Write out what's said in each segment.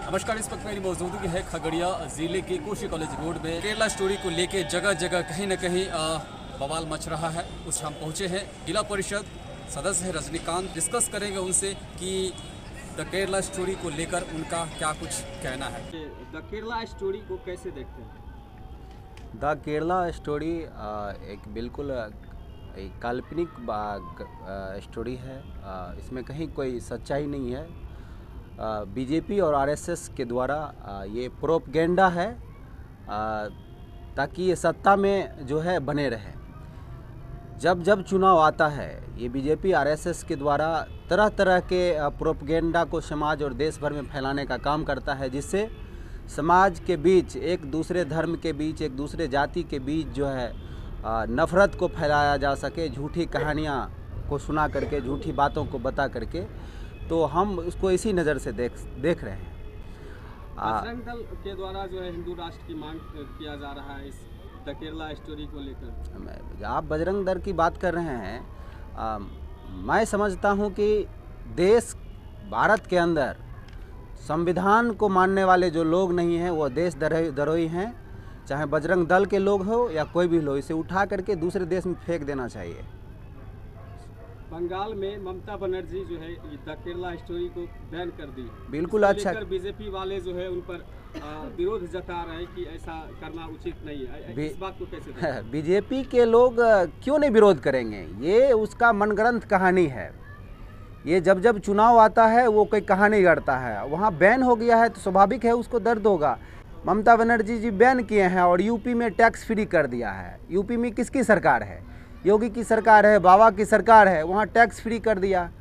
नमस्कार। इस वक्त मेरी मौजूदगी है खगड़िया ज़िले के कोशी कॉलेज रोड में। केरला स्टोरी को लेके जगह जगह कहीं न कहीं बवाल मच रहा है। उस हम पहुंचे हैं, जिला परिषद सदस्य है रजनीकांत। डिस्कस करेंगे उनसे कि द केरला स्टोरी को लेकर उनका क्या कुछ कहना है। द केरला स्टोरी को कैसे देखते हैं? द केरला स्टोरी एक बिल्कुल एक काल्पनिक स्टोरी है। इसमें कहीं कोई सच्चाई नहीं है। बीजेपी और आरएसएस के द्वारा ये प्रोपगेंडा है ताकि ये सत्ता में जो है बने रहे। जब जब चुनाव आता है ये बीजेपी आरएसएस के द्वारा तरह तरह के प्रोपगेंडा को समाज और देश भर में फैलाने का काम करता है, जिससे समाज के बीच, एक दूसरे धर्म के बीच, एक दूसरे जाति के बीच जो है नफ़रत को फैलाया जा सके, झूठी कहानियाँ को सुना करके, झूठी बातों को बता करके। तो हम उसको इसी नज़र से देख रहे हैं। बजरंग दल के द्वारा जो है हिंदू राष्ट्र की मांग किया जा रहा है इस द केरला स्टोरी को लेकर। आप बजरंग दल की बात कर रहे हैं। मैं समझता हूं कि देश भारत के अंदर संविधान को मानने वाले जो लोग नहीं हैं वो देश द्रोही हैं। चाहे बजरंग दल के लोग हो या कोई भी लोग, इसे उठा करके दूसरे देश में फेंक देना चाहिए। बंगाल में ममता बनर्जी जो है द केरला स्टोरी को बैन कर दी। बिल्कुल अच्छा। बीजेपी वाले जो है उन पर विरोध जता रहे हैं कि ऐसा करना उचित नहीं है। इस बात को कैसे बीजेपी के लोग क्यों नहीं विरोध करेंगे? ये उसका मनगढ़ंत कहानी है। ये जब जब चुनाव आता है वो कोई कहानी गढ़ता है। वहाँ बैन हो गया है तो स्वाभाविक है उसको दर्द होगा। ममता बनर्जी जी बैन किए हैं और यूपी में टैक्स फ्री कर दिया है। यूपी में किसकी सरकार है? योगी की सरकार है, बाबा की सरकार है। वहाँ टैक्स फ्री कर दिया।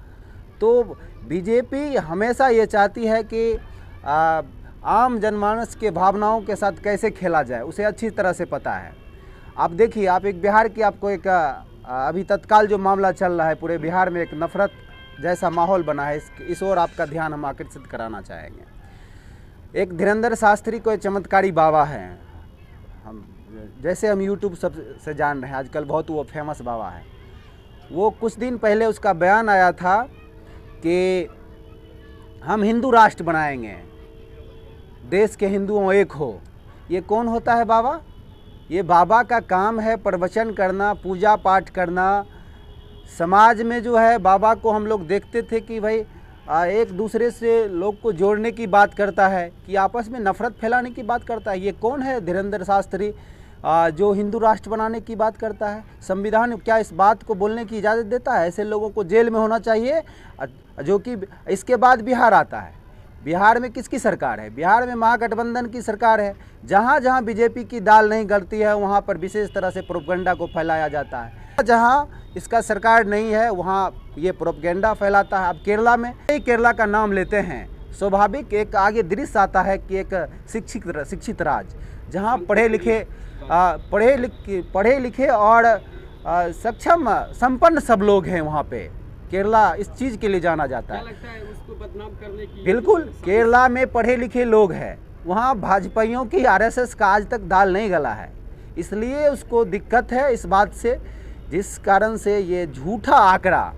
तो बीजेपी हमेशा ये चाहती है कि आम जनमानस के भावनाओं के साथ कैसे खेला जाए, उसे अच्छी तरह से पता है। आप देखिए, आप एक बिहार की, आपको एक अभी तत्काल जो मामला चल रहा है, पूरे बिहार में एक नफ़रत जैसा माहौल बना है। इस ओर आपका ध्यान हम आकर्षित कराना चाहेंगे। एक धीरेंद्र शास्त्री कोई चमत्कारी बाबा हैं, हम यूट्यूब सब से जान रहे हैं, आजकल बहुत वो फेमस बाबा है। वो कुछ दिन पहले उसका बयान आया था कि हम हिंदू राष्ट्र बनाएंगे, देश के हिंदुओं एक हो। ये कौन होता है बाबा? ये बाबा का काम है प्रवचन करना, पूजा पाठ करना। समाज में जो है बाबा को हम लोग देखते थे कि भाई एक दूसरे से लोग को जोड़ने की बात करता है, कि आपस में नफ़रत फैलाने की बात करता है। ये कौन है धीरेंद्र शास्त्री जो हिंदू राष्ट्र बनाने की बात करता है? संविधान क्या इस बात को बोलने की इजाज़त देता है? ऐसे लोगों को जेल में होना चाहिए। जो कि इसके बाद बिहार आता है। बिहार में किसकी सरकार है? बिहार में महागठबंधन की सरकार है। जहाँ जहाँ बीजेपी की दाल नहीं गलती है वहाँ पर विशेष तरह से प्रोपगेंडा को फैलाया जाता है। जहाँ इसका सरकार नहीं है वहाँ ये प्रोपगेंडा फैलाता है। अब केरला में, केरला का नाम लेते हैं, स्वाभाविक एक आगे दृश्य आता है कि एक शिक्षित राज्य, जहाँ पढ़े लिखे और सक्षम संपन्न सब लोग हैं। वहाँ पे केरला इस चीज़ के लिए जाना जाता है। क्या लगता है उसको बदनाम करने की? बिल्कुल, केरला में पढ़े लिखे लोग हैं। वहाँ भाजपाइयों की, आरएसएस का आज तक दाल नहीं गला है, इसलिए उसको दिक्कत है इस बात से, जिस कारण से ये झूठा आंकड़ा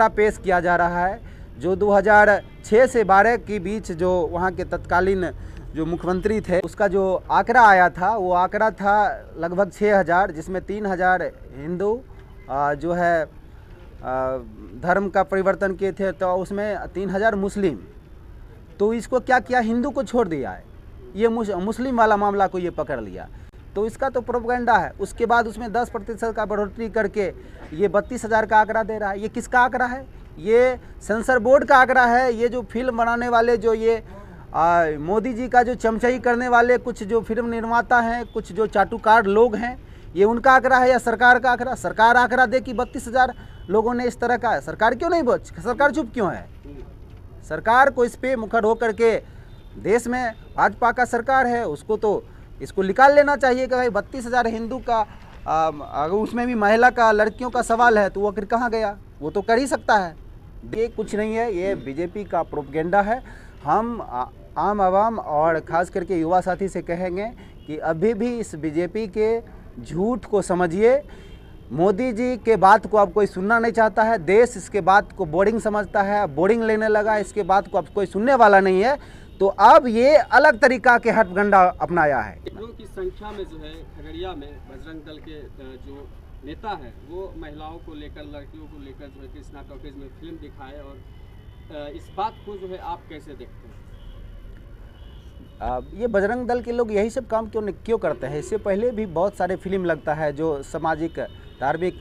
पेश किया जा रहा है। जो 2006 से 12 के बीच जो वहाँ के तत्कालीन जो मुख्यमंत्री थे, उसका जो आंकड़ा आया था वो आंकड़ा था लगभग 6000, जिसमें 3000 हिंदू जो है धर्म का परिवर्तन किए थे, तो उसमें 3000 मुस्लिम। तो इसको क्या किया, हिंदू को छोड़ दिया है। ये मुस्लिम वाला मामला को ये पकड़ लिया, तो इसका तो प्रोपगेंडा है। उसके बाद उसमें 10% का बढ़ोतरी करके ये 32,000 का आंकड़ा दे रहा है। ये किसका आंकड़ा है? ये सेंसर बोर्ड का आंकड़ा है। ये जो फिल्म बनाने वाले, जो ये मोदी जी का जो चमचाई करने वाले कुछ जो फिल्म निर्माता हैं, कुछ जो चाटुकार लोग हैं, ये उनका आंकड़ा है या सरकार का आंकड़ा? सरकार आंकड़ा दे कि 32,000 लोगों ने इस तरह का है। सरकार क्यों नहीं सरकार चुप क्यों है? सरकार को इस पे मुखर होकर के, देश में भाजपा का सरकार है, उसको तो इसको निकाल लेना चाहिए कि भाई 32,000 हिंदू का, अगर उसमें भी महिला का, लड़कियों का सवाल है तो वो फिर कहाँ गया? वो तो कर ही सकता है। ये कुछ नहीं है, ये बीजेपी का प्रोपगेंडा है। हम आम आवाम और ख़ास करके युवा साथी से कहेंगे कि अभी भी इस बीजेपी के झूठ को समझिए। मोदी जी के बात को अब कोई सुनना नहीं चाहता है, देश इसके बात को बोरिंग समझता है, बोरिंग लेने लगा, इसके बात को अब कोई सुनने वाला नहीं है। तो अब ये अलग तरीका के हथकंडा अपनाया है। लोगों की संख्या में जो है खगड़िया में बजरंग दल के जो नेता है वो महिलाओं को लेकर, लड़कियों को लेकर जो है कृष्णा टॉकीज में फिल्म दिखाए, और इस बात को जो है आप कैसे देखते हैं? ये बजरंग दल के लोग यही सब काम क्यों करते हैं? इससे पहले भी बहुत सारे फिल्म लगता है जो सामाजिक धार्मिक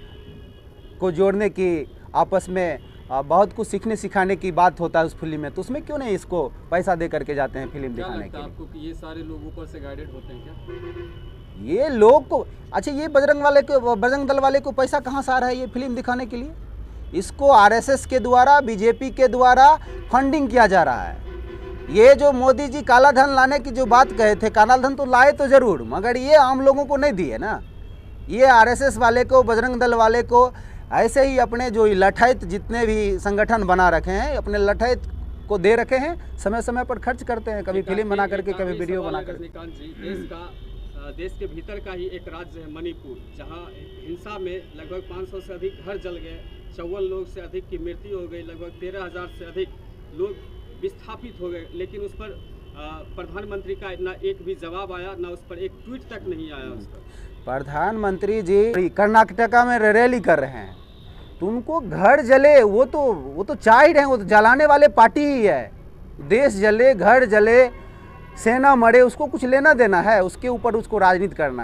को जोड़ने की, आपस में बहुत कुछ सीखने सिखाने की बात होता है उस फिल्म में, तो उसमें क्यों नहीं इसको पैसा दे करके जाते हैं फिल्म दिखाने के लिए? आपको कि ये सारे लोग ऊपर से गाइडेड होते हैं क्या? ये लोग को, अच्छा ये बजरंग दल वाले को पैसा कहाँ से आ रहा है ये फिल्म दिखाने के लिए? इसको आरएसएस के द्वारा, बीजेपी के द्वारा फंडिंग किया जा रहा है। ये जो मोदी जी काला धन लाने की जो बात कहे थे, काला धन तो लाए तो जरूर, मगर ये आम लोगों को नहीं दिए ना। ये आरएसएस वाले को, बजरंग दल वाले को ऐसे ही अपने जो लठैत जितने भी संगठन बना रखे हैं, अपने लठैत को दे रखे हैं, समय समय पर खर्च करते हैं, कभी फिल्म बना करके, कभी वीडियो बना करके। रजनीकांत जी, देश के भीतर का ही एक राज्य है मणिपुर, जहां हिंसा में लगभग 500 से अधिक घर जल गए, 54 लोग से अधिक की मृत्यु हो गई, लगभग 13,000 से अधिक लोग विस्थापित हो गए, लेकिन उस पर प्रधानमंत्री का ना एक भी जवाब आया, ना उस पर एक ट्वीट तक नहीं आया उस पर। प्रधानमंत्री जी कर्नाटका में रैली कर रहे हैं, तो उनको घर जले वो तो चाह ही रहे हैं, वो तो जलाने वाले पार्टी ही है। देश जले, घर जले, सेना मरे, उसको कुछ लेना देना है? उसके ऊपर उसको राजनीति करना है।